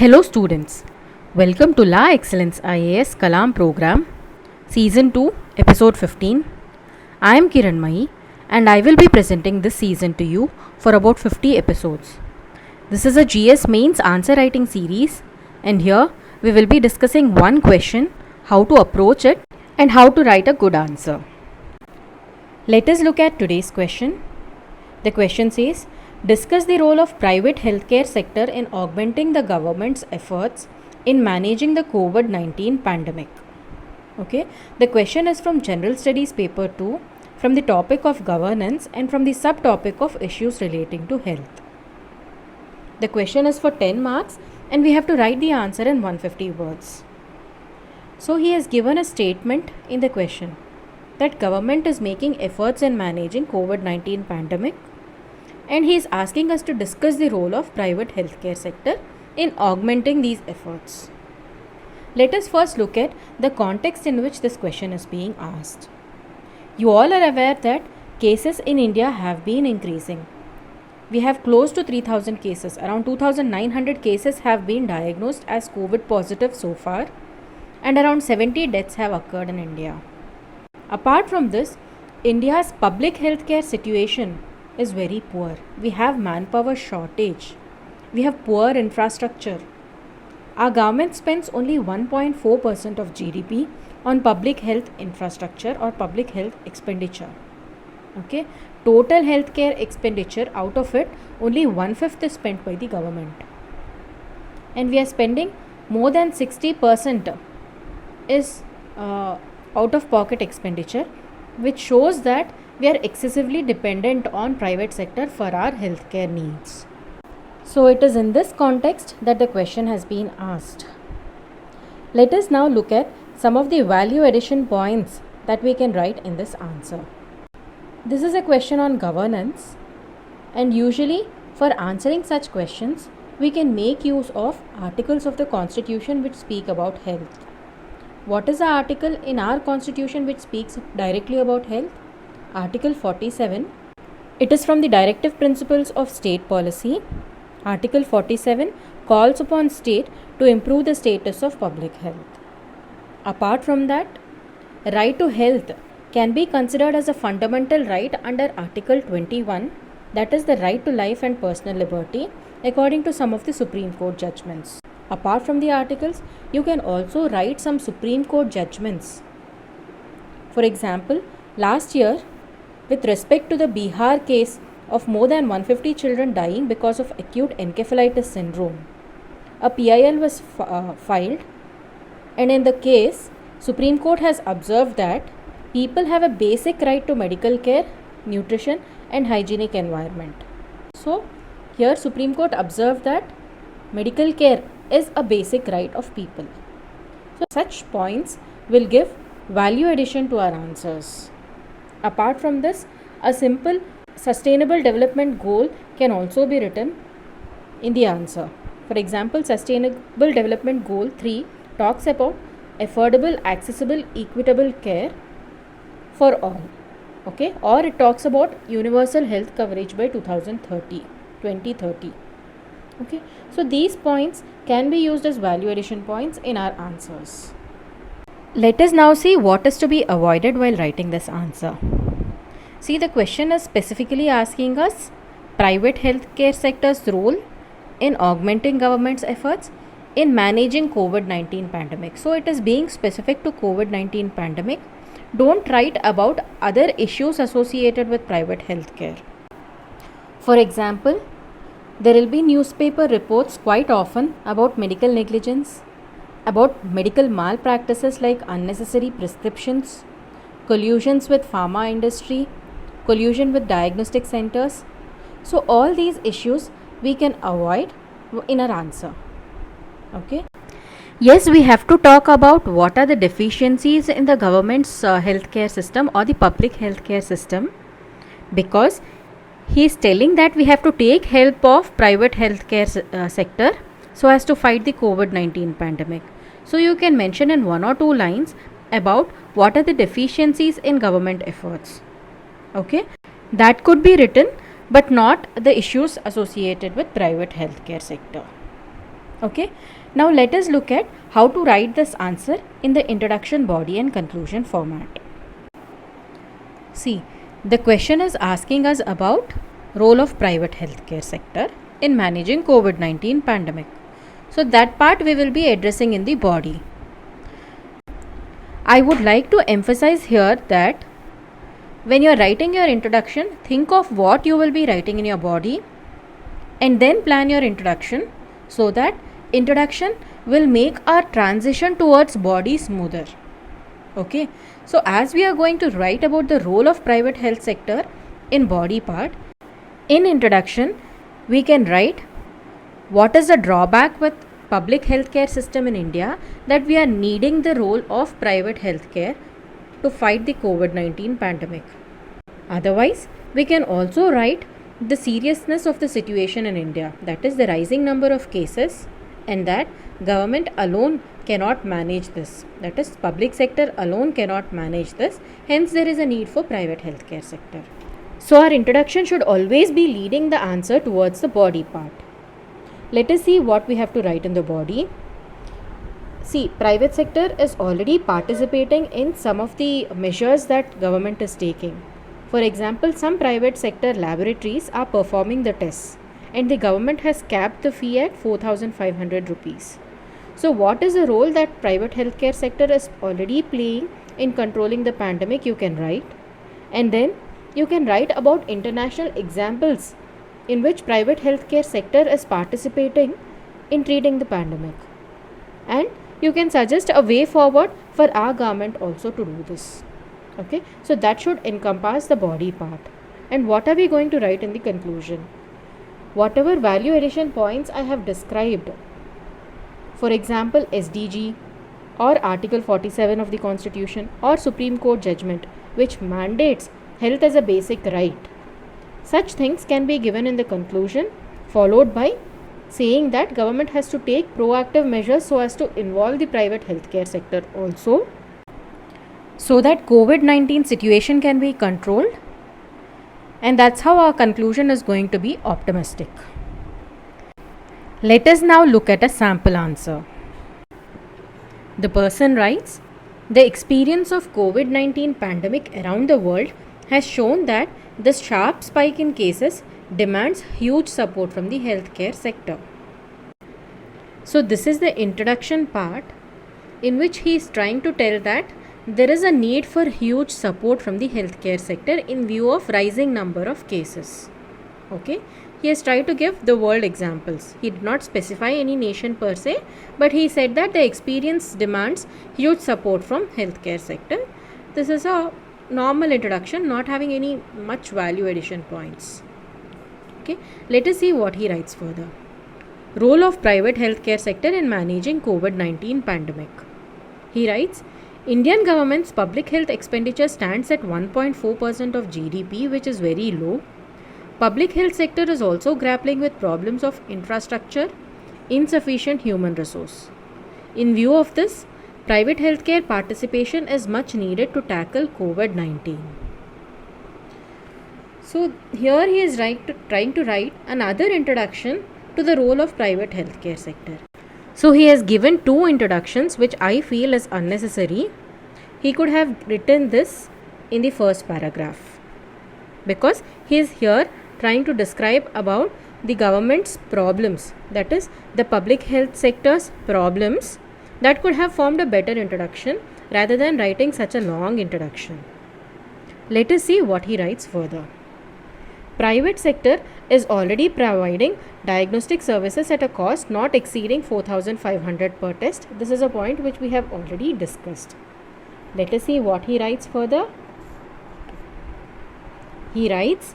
Hello students, welcome to La Excellence IAS Kalam program, Season 2, Episode 15. I am Kiran Mai and I will be presenting this season to you for about 50 episodes. This is a GS Mains answer writing series and here we will be discussing one question, how to approach it and how to write a good answer. Let us look at today's question. The question says, discuss the role of private healthcare sector in augmenting the government's efforts in managing the COVID-19 pandemic. Okay, the question is from General Studies paper 2 from the topic of governance and from the subtopic of issues relating to health. The question is for 10 marks and we have to write the answer in 150 words. So he has given a statement in the question that government is making efforts in managing COVID-19 pandemic and he is asking us to discuss the role of private healthcare sector in augmenting these efforts. Let us first look at the context in which this question is being asked. You all are aware that cases in India have been increasing. We have close to 3000 cases. Around 2900 cases have been diagnosed as COVID positive so far and around 70 deaths have occurred in India. Apart from this, India's public healthcare situation is very poor. We have manpower shortage. We have poor infrastructure. Our government spends only 1.4% of GDP on public health infrastructure or public health expenditure. Okay, total healthcare expenditure, out of it only 1/5 is spent by the government, and we are spending more than 60% is out of pocket expenditure, which shows that we are excessively dependent on private sector for our healthcare needs. So it is in this context that the question has been asked. Let us now look at some of the value addition points that we can write in this answer. This is a question on governance, and usually for answering such questions we can make use of articles of the Constitution which speak about health. What is the article in our Constitution which speaks directly about health? Article 47. It is from the Directive Principles of State Policy. Article 47 calls upon state to improve the status of public health. Apart from that, right to health can be considered as a fundamental right under Article 21, that is the right to life and personal liberty, according to some of the Supreme Court judgments. Apart from the articles, you can also write some Supreme Court judgments. For example, last year, with respect to the Bihar case of more than 150 children dying because of acute encephalitis syndrome, a PIL was filed, and in the case, Supreme Court has observed that people have a basic right to medical care, nutrition and hygienic environment. So, here Supreme Court observed that medical care is a basic right of people. So, such points will give value addition to our answers. Apart from this, a simple sustainable development goal can also be written in the answer. For example, Sustainable Development Goal 3 talks about affordable, accessible, equitable care for all. Okay, or it talks about universal health coverage by 2030. Okay, so these points can be used as value addition points in our answers. Let us now see what is to be avoided while writing this answer. See, the question is specifically asking us private healthcare sector's role in augmenting government's efforts in managing COVID-19 pandemic. So it is being specific to COVID-19 pandemic. Don't write about other issues associated with private healthcare. For example, there will be newspaper reports quite often about medical negligence, about medical malpractices like unnecessary prescriptions, collusions with pharma industry, collusion with diagnostic centers. So all these issues we can avoid in our answer. Okay. Yes, we have to talk about what are the deficiencies in the government's healthcare system or the public healthcare system, because he is telling that we have to take help of private healthcare sector so as to fight the COVID-19 pandemic. So you can mention in 1 or 2 lines about what are the deficiencies in government efforts. Okay, that could be written, but not the issues associated with private healthcare sector. Okay, now let us look at how to write this answer in the introduction, body and conclusion format. See, the question is asking us about role of private healthcare sector in managing COVID-19 pandemic. So that part we will be addressing in the body. I would like to emphasize here that when you are writing your introduction, think of what you will be writing in your body and then plan your introduction so that introduction will make our transition towards body smoother. Okay, so as we are going to write about the role of private health sector in body part, in introduction we can write what is the drawback with public healthcare system in India, that we are needing the role of private healthcare to fight the COVID-19 pandemic. Otherwise, we can also write the seriousness of the situation in India, that is the rising number of cases, and that government alone cannot manage this, that is public sector alone cannot manage this, hence there is a need for private healthcare sector. So our introduction should always be leading the answer towards the body part. Let us see what we have to write in the body. See, private sector is already participating in some of the measures that government is taking. For example, some private sector laboratories are performing the tests and the government has capped the fee at 4,500 rupees. So what is the role that private healthcare sector is already playing in controlling the pandemic, you can write. And then you can write about international examples in which private healthcare sector is participating in treating the pandemic. And you can suggest a way forward for our government also to do this. Okay, so that should encompass the body part. And what are we going to write in the conclusion? Whatever value addition points I have described, for example SDG or Article 47 of the Constitution or Supreme Court judgment which mandates health as a basic right, such things can be given in the conclusion, followed by saying that government has to take proactive measures so as to involve the private healthcare sector also, so that COVID-19 situation can be controlled. And that's how our conclusion is going to be optimistic. Let us now look at a sample answer. The person writes, the experience of COVID-19 pandemic around the world has shown that the sharp spike in cases demands huge support from the healthcare sector. So this is the introduction part in which he is trying to tell that there is a need for huge support from the healthcare sector in view of rising number of cases. Okay, he has tried to give the world examples. He did not specify any nation per se, but he said that the experience demands huge support from healthcare sector. This is a normal introduction, not having any much value addition points. Okay, let us see what he writes further. Role of private healthcare sector in managing COVID-19 pandemic. He writes, Indian government's public health expenditure stands at 1.4% of GDP, which is very low. Public health sector is also grappling with problems of infrastructure, insufficient human resource. In view of this, private healthcare participation is much needed to tackle COVID-19. So here he is trying to write another introduction to the role of private healthcare sector. So he has given two introductions which I feel is unnecessary. He could have written this in the first paragraph, because he is here trying to describe about the government's problems, that is the public health sector's problems. That could have formed a better introduction rather than writing such a long introduction. Let us see what he writes further. Private sector is already providing diagnostic services at a cost not exceeding 4,500 per test. This is a point which we have already discussed. Let us see what he writes further. He writes,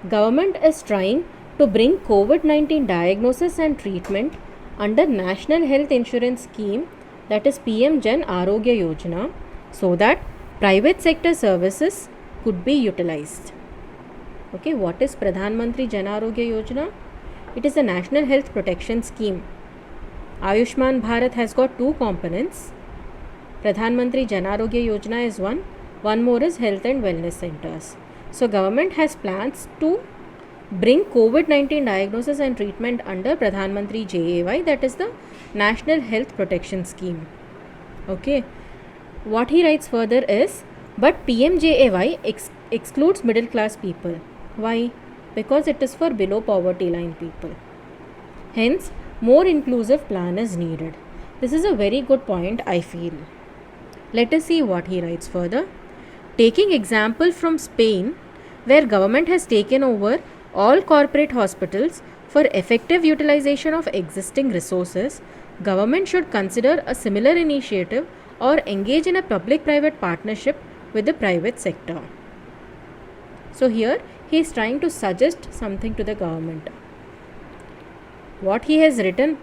government is trying to bring COVID-19 diagnosis and treatment under National Health Insurance Scheme, that is PM Jan Arogya Yojana, so that private sector services could be utilized. Okay, what is Pradhan Mantri Jan Arogya Yojana? It is a national health protection scheme. Ayushman Bharat has got two components. Pradhan Mantri Jan Arogya Yojana is one more is health and wellness centers. So government has plans to bring COVID-19 diagnosis and treatment under Pradhan Mantri JAY, that is the National Health Protection Scheme. Okay. What he writes further is, but PMJAY excludes middle class people. Why? Because it is for below poverty line people. Hence, more inclusive plan is needed. This is a very good point, I feel. Let us see what he writes further. Taking example from Spain, where government has taken over all corporate hospitals for effective utilization of existing resources, government should consider a similar initiative or engage in a public-private partnership with the private sector. So here he is trying to suggest something to the government. What he has written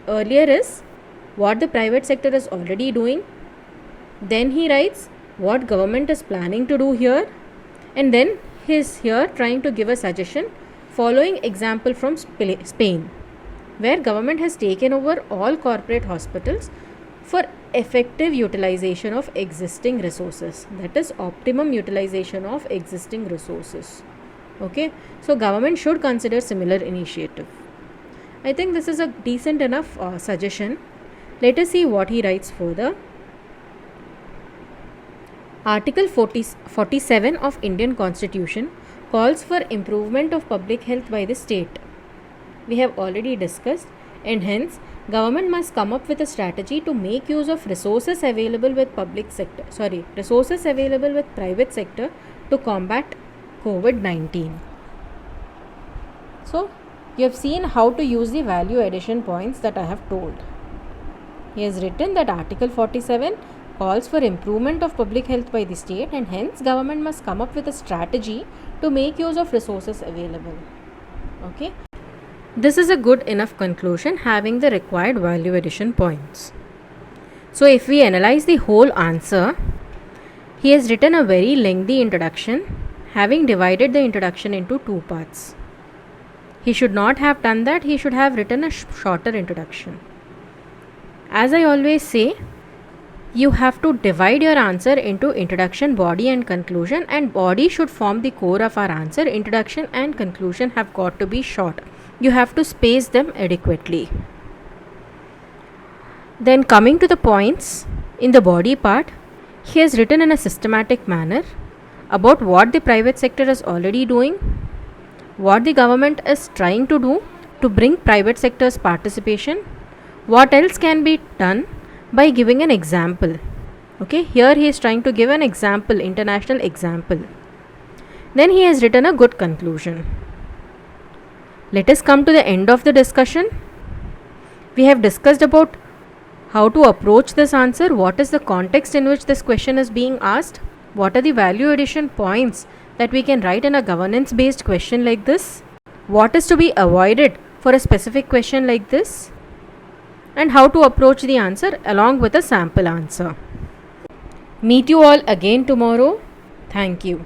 earlier is what the private sector is already doing. Then he writes what government is planning to do here, and then he is here trying to give a suggestion following example from Spain, where government has taken over all corporate hospitals for effective utilization of existing resources, that is optimum utilization of existing resources. Okay, so government should consider similar initiative. I think this is a decent enough suggestion. Let us see what he writes further. Article 47 of Indian Constitution calls for improvement of public health by the state. We have already discussed, and hence government must come up with a strategy to make use of resources available with private sector to combat COVID-19. So you have seen how to use the value addition points that I have told. He has written that Article 47 calls for improvement of public health by the state, and hence government must come up with a strategy to make use of resources available. Okay. This is a good enough conclusion having the required value addition points. So if we analyze the whole answer, he has written a very lengthy introduction, having divided the introduction into two parts. He should not have done that. He should have written a shorter introduction. As I always say, you have to divide your answer into introduction, body and conclusion, and body should form the core of our answer. Introduction and conclusion have got to be short. You have to space them adequately. Then coming to the points, in the body part, he has written in a systematic manner about what the private sector is already doing, what the government is trying to do to bring private sector's participation, what else can be done by giving an example. Okay, here he is trying to give an example, international example. Then he has written a good conclusion. Let us come to the end of the discussion. We have discussed about how to approach this answer, what is the context in which this question is being asked, what are the value addition points that we can write in a governance based question like this, what is to be avoided for a specific question like this, and how to approach the answer along with a sample answer. Meet you all again tomorrow. Thank you.